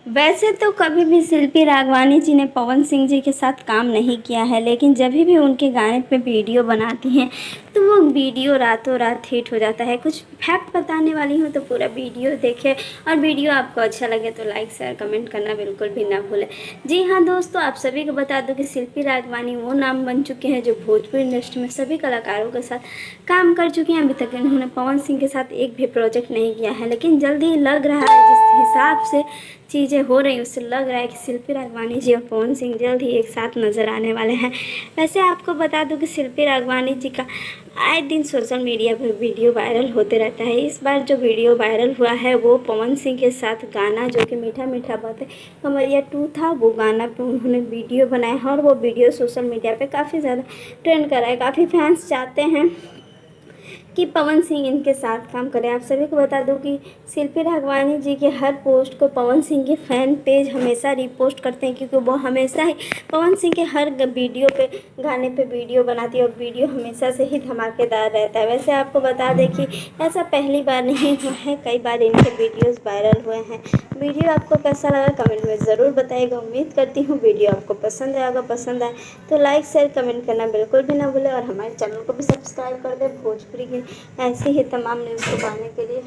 वैसे तो कभी भी शिल्पी राघवानी जी ने पवन सिंह जी के साथ काम नहीं किया है, लेकिन जब भी उनके गाने पे वीडियो बनाती हैं तो वो वीडियो रातों रात हिट हो जाता है। कुछ फैक्ट बताने वाली हूँ तो पूरा वीडियो देखें, और वीडियो आपको अच्छा लगे तो लाइक शेयर कमेंट करना बिल्कुल भी ना भूलें। जी हाँ दोस्तों, आप सभी को बता दूँ कि शिल्पी राघवानी वो नाम बन चुके हैं जो भोजपुरी इंडस्ट्री में सभी कलाकारों के साथ काम कर चुके हैं। अभी तक उन्होंने पवन सिंह के साथ एक भी प्रोजेक्ट नहीं किया है, लेकिन जल्दी लग रहा है जिस हिसाब से चीज़ें हो रही उससे लग रहा है कि शिल्पी राघवानी जी और पवन सिंह जल्द ही एक साथ नज़र आने वाले हैं। वैसे आपको बता दूं कि शिल्पी राघवानी जी का आए दिन सोशल मीडिया पर वीडियो वायरल होते रहता है। इस बार जो वीडियो वायरल हुआ है वो पवन सिंह के साथ गाना जो कि मीठा मीठा बातें कमरिया 2 था, वो गाना पे उन्होंने वीडियो बनाया है और वो वीडियो सोशल मीडिया पे काफ़ी ज़्यादा ट्रेंड कर रहा है। काफ़ी फैंस चाहते हैं कि पवन सिंह इनके साथ काम करें। आप सभी को बता दूं कि शिल्पी राघवानी जी के हर पोस्ट को पवन सिंह के फैन पेज हमेशा रीपोस्ट करते हैं, क्योंकि वो हमेशा ही पवन सिंह के हर वीडियो पे गाने पे वीडियो बनाती है और वीडियो हमेशा से ही धमाकेदार रहता है। वैसे आपको बता दें कि ऐसा पहली बार नहीं हुआ है, कई बार इनके वीडियोज़ वायरल हुए हैं। वीडियो आपको कैसा लगा कमेंट में ज़रूर बताइएगा। उम्मीद करती हूँ वीडियो आपको पसंद आएगा। पसंद आए तो लाइक शेयर कमेंट करना बिल्कुल भी ना भूलें, और हमारे चैनल को भी सब्सक्राइब कर दें भोजपुरी की ऐसे ही तमाम न्यूज़ को पाने के लिए।